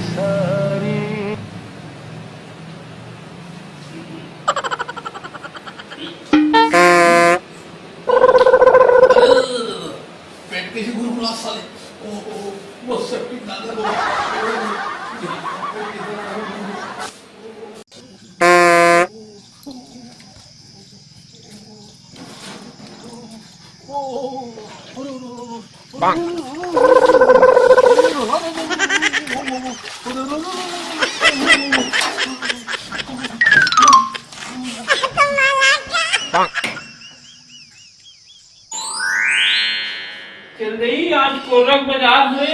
सारी। पेट कैसे गुरगुरा साले। ओहो वो सेप्टिक ना दे। चल रही आज कोरक बाजार हुए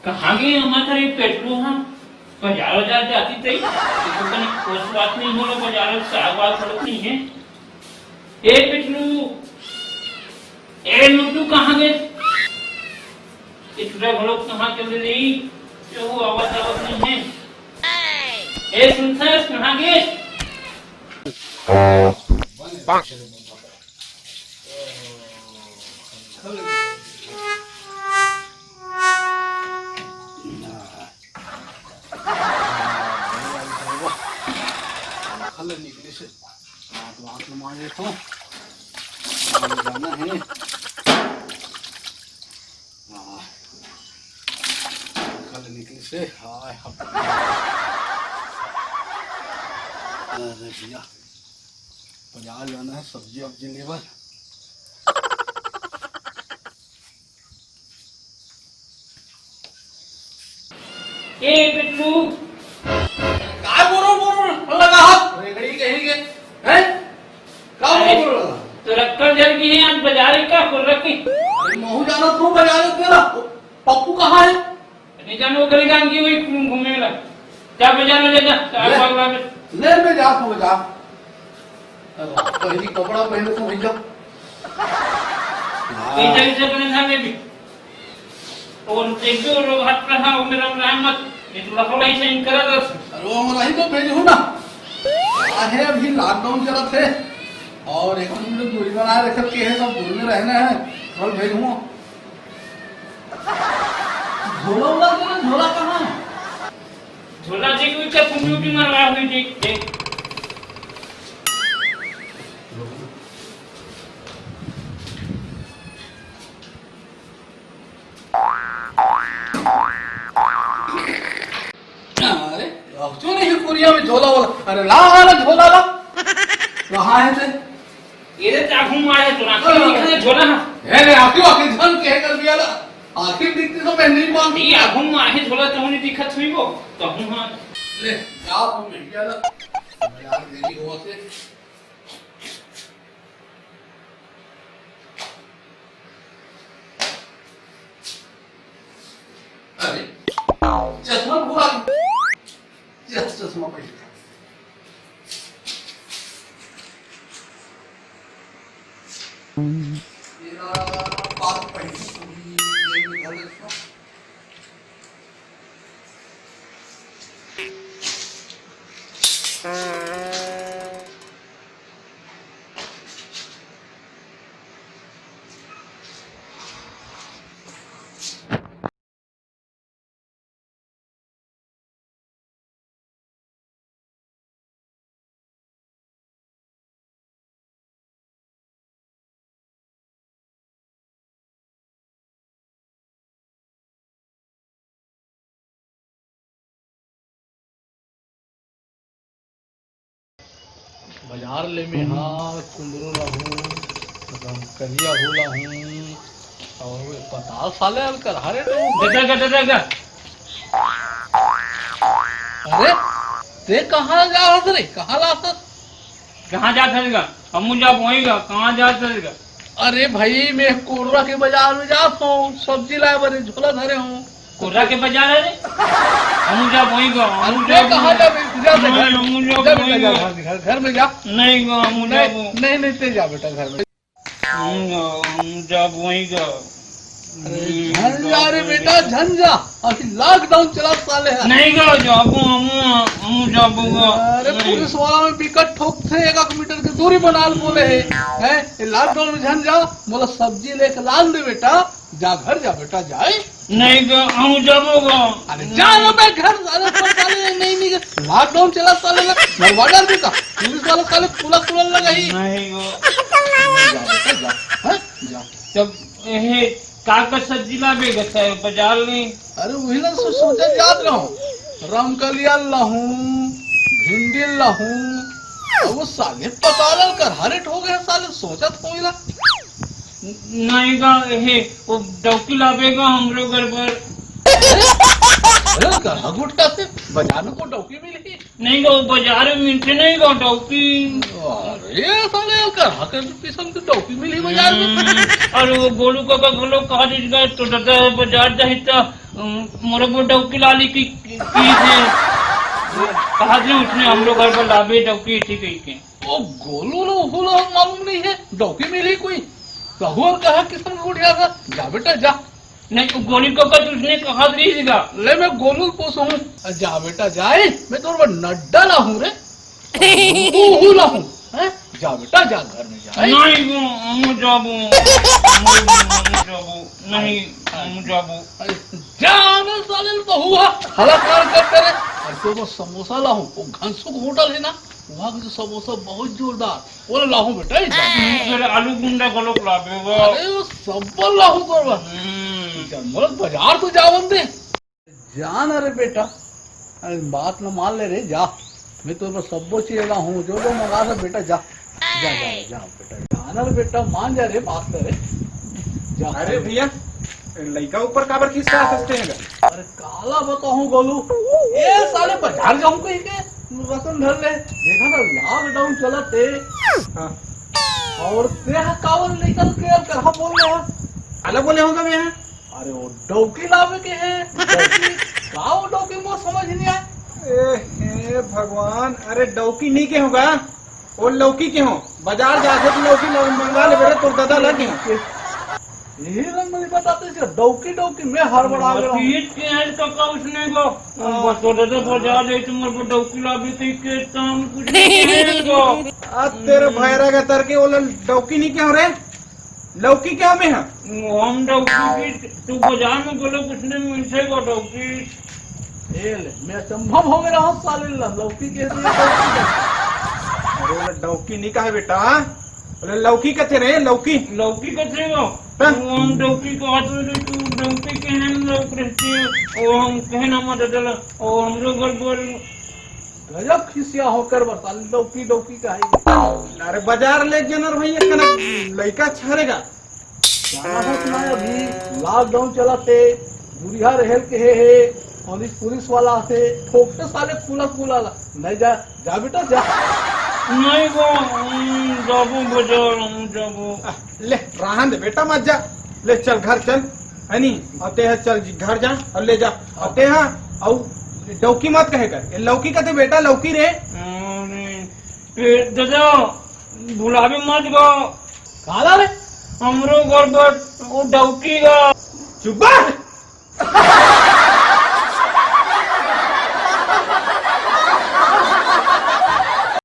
कहाँ गए हमारे पेट्रोल हम बाजार जाती थी तो कहीं कोई बात नहीं हो रहा बाजार से आवाज सड़क नहीं है। ए पेट्रू ए लुटू कहाँ गए इतना लोग कहाँ चल रही जो आवाज नहीं है। ए सुनता है कहाँ गए निकले से आंख मारे तो जाना है। कल निकले से हाय अरे भैया बाजार जाना है सब्जी वब्जी लेकर। ए पेट्रू काय बोलो लगा हाथ रेगड़ी कहीं के हैं का बोलो तो रखकर जल गई है आज बाजार का खोल रखी महू जाना तू बाजार तेरा पप्पू कहाँ है। नहीं जानो गली गांव की वही घूमने लगा क्या बाजार में ले जा ले में जा तू जा पहली कपड़ा पहने तो भैया इधर से बने था भी और देखो लोग हाथ रहा वो मेरा रहमत ये तो लखोला ही सही करा दस रो मलाई तो भेजू ना आहे अभी लॉकडाउन चला थे और एक हम लोग दूरी बना रखे के है सब दूर में रहना है और भेजूं झोला कहाँ है। झोला जी को क्या पुंजू मार रहा हुई देख अरे क्यों नहीं कुरिया में झोला वाला अरे ला झोला ला कहाँ है ते ये चाकू मारे तो ना झोला है आखिर धन के कर दिया ला आखिर दिखती तो मैं नहीं मान ये आगू मारे झोला तो नहीं दिखत हुई वो तो हम हां ले जा तू मिल गया ला यार देरी हुआ से अरे चश्मा भूला चश्मा पहले मेरा बात पहले बाजार ले में हाँ कुंदरू रहूं कहिया होला हूँ और पता साले अब कर हरे तो गदा अरे ते कहाँ जा रहा रे कहाँ लाता कहां जा सकेगा हम जा पहुंचेगा कहां जा सकेगा। अरे भाई मैं कोरबा के बाजार में जाता हूँ सब्जी लाए बड़े झोला धरे हूँ कोरा के बाजार है हम जा पहुंचेगा हम जा कहाँ जा घर में जा नहीं नहीं ते जा बेटा घर में हम जा पहुंचेगा झंझा रे बेटा झंझा अभी लॉकडाउन चला साले है नहीं गो जाबू हम जाबूगा अरे पुलिस वाला में विकट ठोक थे 1 मीटर की दूरी बना बोले हैं लॉकडाउन में झंझा बोला सब्जी लेके लाल दे बेटा जा घर जा बेटा जाए। नहीं गो हम जाबोगा। अरे जा ना मैं घर साले पर साले नहीं लॉकडाउन चला साले ना मरवा डाल देता पुलिस वाला साले खुला खुला लगा ही। नहीं गो जा बेटा जा हाँ जा। जब ये कागज सब्जी लावे गता है बाजार में। अरे वही ना सोचा याद रहो रामकलिया लाहूं भिंडी लाहूं अब वो साले पताल कर हरेट हो गए साले सोचा तो मिला नहीं गा ये वो डौकी लावेगा हम लोग घर पर। अरे कर गुटका से बाजार में को डौकी मिली नहीं गो बाजार में मिलते नहीं गो डौकी। अरे साले कर हकर किस्म की डौकी मिली बाजार में। और वो गोलू का गोलू कहा गए तो दादा बाजार जाहि तो मोरे को डौकी लाली की थे कहा उसने हम लोग घर पर लावे डौकी थी कही के। ओ गोलू लो बोलो मालूम नहीं है डौकी मिली कोई कहू और कहा किस्म को उठा था जा बेटा जा। नहीं गोली को उसने कहा दीजिएगा ले मैं गोलू पूछूं जा बेटा जाए मैं तो नड्डा ला हूँ रे तू ला हूँ जा बेटा जा घर में जा। नहीं वो हम जाबू नहीं हम जाबू जाना साले बहुआ हलाकार करते रे। तो वो समोसा ला हूँ वो घनसुक होटल है ना वहाँ का जो समोसा बहुत जोरदार वो ला हूँ बेटा फिर आलू गुंडा गलो लावेगा। अरे वो सब ला हूँ तो जन्मल बाजार तो जावन दे जान। अरे बेटा अरे बात न मान ले रे जा मैं तो सब चीज ला हूँ जो जो मंगा था बेटा जा जा जा जा बेटा जाना रे बेटा मान जा रे बात करे जा। अरे भैया लड़का ऊपर काबर खींचता हंसते हैं? अरे काला बताऊं गोलू ये साले बाजार जाऊं कहीं के रतन धर ले देखा ना लॉकडाउन चला थे और ते कावल निकल के कहा बोल रहे हैं अलग बोले होगा मैं यहाँ। अरे वो डौकी लावे के हैं डौकी काव डौकी मुझे समझ नहीं आए। हे भगवान अरे डौकी नहीं के होगा और लौकी के हो बाजार जाके तो लौकी मंगा ले बेटा तो दादा लगे हो यही रंग मुझे बताते थे डौकी डौकी मैं हड़बड़ा गया हूँ। पीट के है का उसने को बस तो दादा बाजार ले तुम को डौकी लावे कहीं के काम कुछ नहीं को आज तेरे भैरा का तर के वो डौकी नहीं के हो रे लौकी क्या में है हम डौकी की तू बाजार में बोलो कुछ नहीं मिलते को डौकी। ए ले मैं संभव हो गया हूँ साले लौकी के अरे डौकी नहीं कहा बेटा बोले लौकी कथे रे लौकी लौकी कैसे हो हम डौकी को हाथ में तू डौकी के हैं लोग रहते हैं और हम कहना मत डला और हम लोग बोल गजब खिसिया होकर बता डौकी डौकी का है। अरे बाजार ले जनर भैया कना लड़का छरेगा जाना है सुना अभी लॉकडाउन चला थे बुढ़िया रहल के है पुलिस वाला थे ठोकते साले खुला खुला नहीं जा जा बेटा जा। नहीं वो जाबू बाजार हम जाबू ले रहन दे बेटा मत जा ले चल घर चल है नी आते हैं चल घर जा और ले जा आते हैं और डौकी मत कहे कर लौकी कहते बेटा लौकी रे दादा भुलावे मत गो काला रे हमरो घर पर वो डौकी का चुप